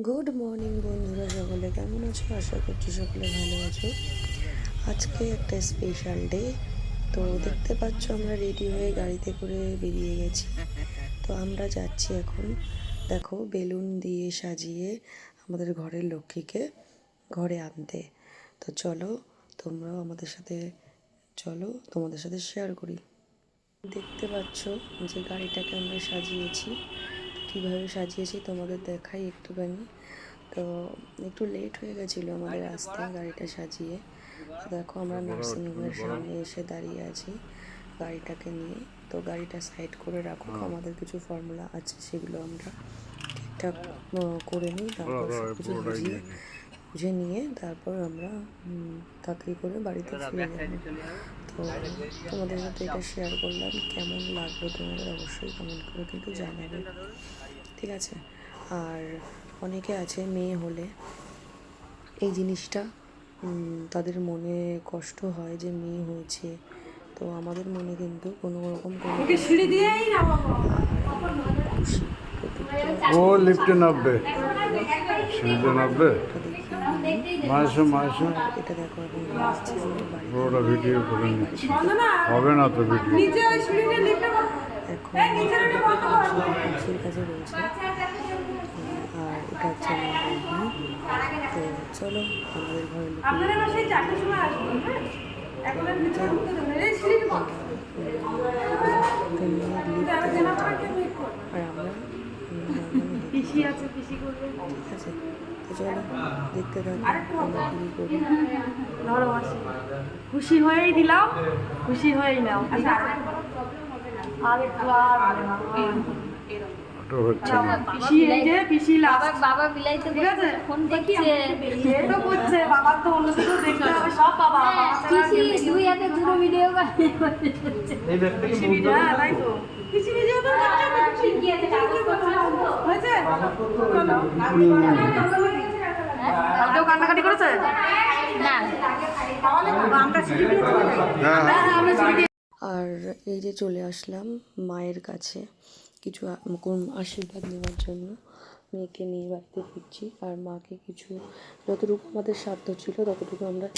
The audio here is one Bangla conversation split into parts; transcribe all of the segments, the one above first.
গুড মর্নিং বন্ধুরা, সকলে কেমন আছো? আশা করছি সকলে ভালো আছো। আজকে একটা স্পেশাল ডে। তো দেখতে পাচ্ছ আমরা রেডি হয়ে গাড়িতে করে বেরিয়ে গেছি। তো আমরা যাচ্ছি এখন, দেখো, বেলুন দিয়ে সাজিয়ে আমাদের ঘরের লক্ষ্মীকে ঘরে আনতে। তো চলো, তোমরাও আমাদের সাথে চলো, তোমাদের সাথে শেয়ার করি। দেখতে পাচ্ছ যে গাড়িটাকে আমরা সাজিয়েছি, কীভাবে সাজিয়েছি তোমাদের দেখাই একটুখানি। তো একটু লেট হয়ে গেছিলো আমাদের আসতে গাড়িটা সাজিয়ে। তো দেখো আমরা নার্সিংহোমের সামনে এসে দাঁড়িয়ে আছি গাড়িটাকে নিয়ে। তো গাড়িটা সাইড করে রাখো, আমাদের কিছু ফর্মুলা আছে সেগুলো আমরা ঠিকঠাক করে নিই, তারপর সব কিছু বুঝে নিয়ে তারপর আমরা তাড়াতাড়ি করে বাড়িতে ফিরে যাবো। তো তোমাদের সাথে এটা শেয়ার করলাম, কেমন লাগলো তোমাদের অবশ্যই কমেন্ট করে কিন্তু জানাবে, ঠিক আছে? আর অনেকে আছে মেয়ে হলে এই জিনিসটা তাদের মনে কষ্ট হয় যে মেয়ে হয়েছে। তো আমাদের মনে কিন্তু কোনো রকম কোনো খুশি। ও লিফটে নামবে, সিঁড়িতে নামবে, মাসে এটা দেখো এখন পুরোটা ভিডিও করে নিচ্ছি, হবে না তো ভিডিও। এখন খুশির কাছে রয়েছে। আর এটা হচ্ছে আমার বৌদি। তো চলো আমাদের ঘরে আর আমরা পিসি আছে, পিসি করবে, ঠিক আছে? তো চলো দেখতে থাকো আমরা কী করি। খুশি হয়েই দিলাম, খুশি হয়েই নাও। পিসি এই যে পিসি লাস্ট বাবা বিলাইতে ঠিক আছে ফোন করছে, তো করছে বাবার তো অন্য কিছু দেখতে হবে, সব বাবা পিসি দুই হাতে দুটো ভিডিও করে পিসি ভিডিও, তাই তো পিসি ভিডিও তো করছে, কি আছে কাগজ পত্র হয়েছে কেউ কান্নাকাটি করেছে না আমরা সিঁড়ি দিয়ে আর এই যে চলে আসলাম মায়ের কাছে কিছু আশীর্বাদ নেওয়ার জন্য। মেয়েকে নিয়ে বাড়িতে ফিরছি, আর মাকে কিছু যতটুকু আমাদের সাধ্য ছিল ততটুকু আমরা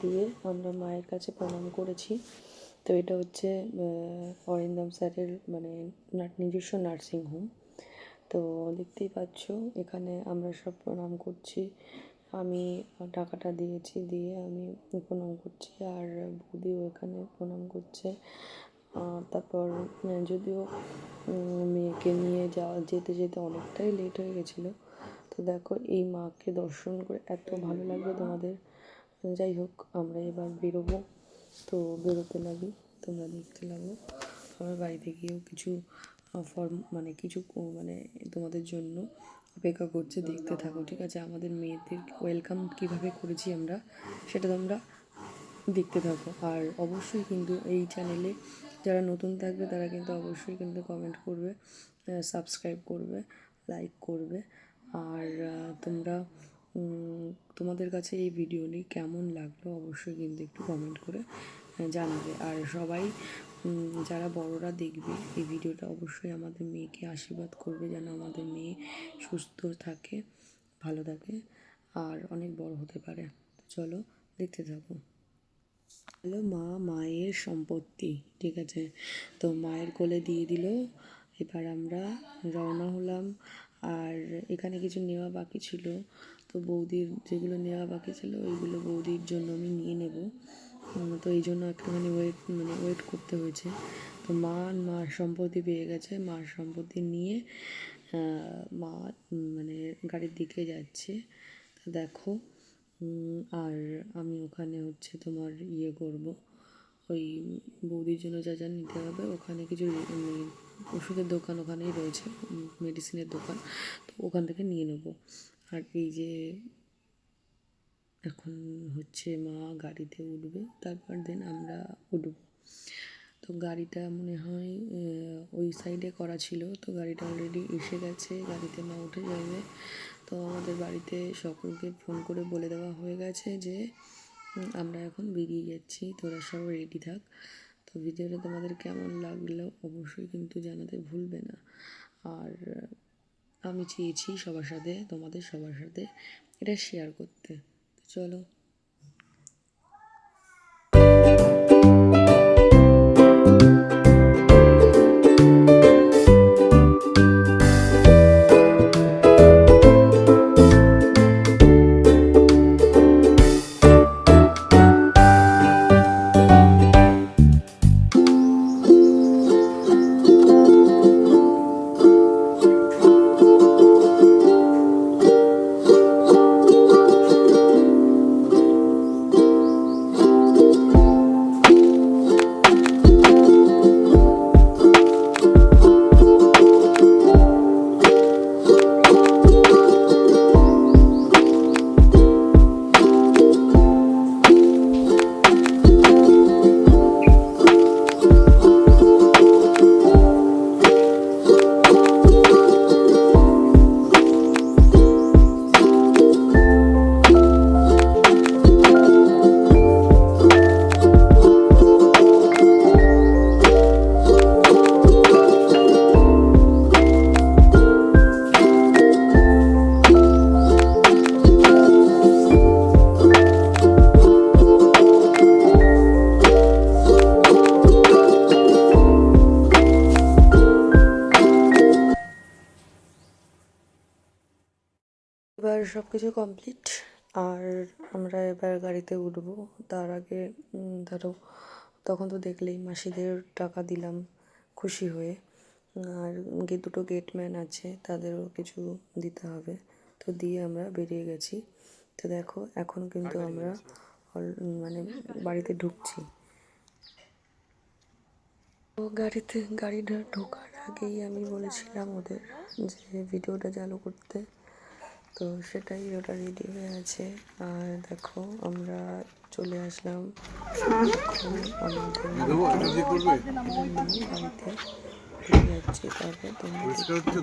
দিয়ে আমরা মায়ের কাছে প্রণাম করেছি। তো এটা হচ্ছে অরিন্দম স্যারের মানে নিজস্ব নার্সিংহোম। তো দেখতেই পাচ্ছ এখানে আমরা সব প্রণাম করছি। আমি টাকাটা দিয়েছি, দিয়ে আমি প্রণাম করছি, আর বৌদিও এখানে প্রণাম করছে। তারপর যদিও মেয়েকে নিয়ে যেতে যেতে অনেকটাই লেট হয়ে গেছিলো। তো দেখো এই মাকে দর্শন করে এত ভালো লাগবে তোমাদের। যাই হোক, আমরা এবার বেরোবো। তো বেরোতে লাগি, তোমরা দেখতে লাগো। আমার বাড়িতে গিয়েও কিছু মানে কিছু মানে তোমাদের জন্য অপেক্ষা করছে, দেখতে থাকো, ঠিক আছে? আমাদের মেয়েদের ওয়েলকাম কীভাবে করেছি আমরা সেটা তোমরা দেখতে থাকো। আর অবশ্যই কিন্তু এই চ্যানেলে যারা নতুন থাকবে তারা কিন্তু অবশ্যই কিন্তু কমেন্ট করবে, সাবস্ক্রাইব করবে, লাইক করবে। আর তোমরা তোমাদের কাছে এই ভিডিওটি কেমন লাগলো অবশ্যই কিন্তু একটু কমেন্ট করে জানাবে। আর সবাই যারা বড়রা দেখবে এই ভিডিওটা অবশ্যই আমাদের মেয়েকে আশীর্বাদ করবে যেন আমাদের মেয়ে সুস্থ থাকে, ভালো থাকে, আর অনেক বড় হতে পারে। তো চলো দেখতে থাকো। হলো মায়ের সম্পত্তি, ঠিক আছে? তো মায়ের কোলে দিয়ে দিল, এবার আমরা রওনা হলাম। আর এখানে কিছু নেওয়া বাকি ছিল, তো বৌদির যেগুলো নেওয়া বাকি ছিল ওইগুলো বৌদির জন্য আমি নিয়ে নেব। তো এই জন্য একটুখানি ওয়েট করতে হয়েছে। তো মার সম্পত্তি পেয়ে গেছে, মার সম্পত্তি নিয়ে মা মানে গাড়ির দিকে যাচ্ছে। তো দেখো, আর আমি ওখানে হচ্ছে তোমার করব, ওই বৌদির জন্য যা যা নিতে হবে ওখানে কিছু ওষুধের দোকান ওখানেই রয়েছে, মেডিসিনের দোকান, তো ওখান থেকে নিয়ে নেব। আর এই যে এখন হচ্ছে মা গাড়িতে উঠবে, তারপর দিন আমরা উঠব। তো গাড়িটা মনে হয় ওই সাইডে করা ছিল, তো গাড়িটা অলরেডি এসে গেছে, গাড়িতে মা উঠে যাবে। তো আমাদের বাড়িতে সকলকে ফোন করে বলে দেওয়া হয়ে গেছে যে আমরা এখন বেরিয়ে যাচ্ছি, তোরা সব রেডি থাক। তো ভিডিওটা তোমাদের কেমন লাগলো অবশ্যই কিন্তু জানাতে ভুলবে না। আর আমি চেয়েছি সবার সাথে, তোমাদের সবার সাথে এটা শেয়ার করতে। তো চলো। এবার সব কিছু কমপ্লিট, আর আমরা এবার গাড়িতে উঠবো। তার আগে ধরো তখন তো দেখলেই মাসিদের টাকা দিলাম খুশি হয়ে, আর দুটো গেটম্যান আছে তাদেরও কিছু দিতে হবে, তো দিয়ে আমরা বেরিয়ে গেছি। তো দেখো এখন কিন্তু আমরা মানে বাড়িতে ঢুকছি। তো গাড়িটা ঢোকার আগেই আমি বলেছিলাম ওদের যে ভিডিওটা চালু করতে, তো সেটাই ওটা রেডি হয়ে আছে। আর দেখো আমরা চলে আসলাম আমাদের বাড়িতে যাচ্ছি। তারপর তোমরা দেখতে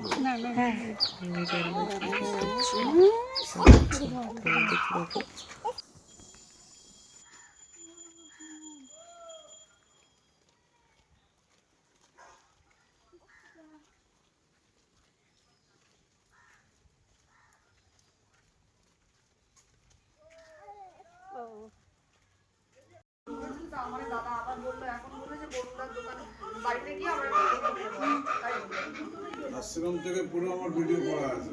পাবো। আমার দাদা আবার বললো, এখন বললো যে বরুণদার দোকানে বাড়িতে গিয়ে আমরা আশ্রম থেকে পুরো আমার ভিডিও করা আছে।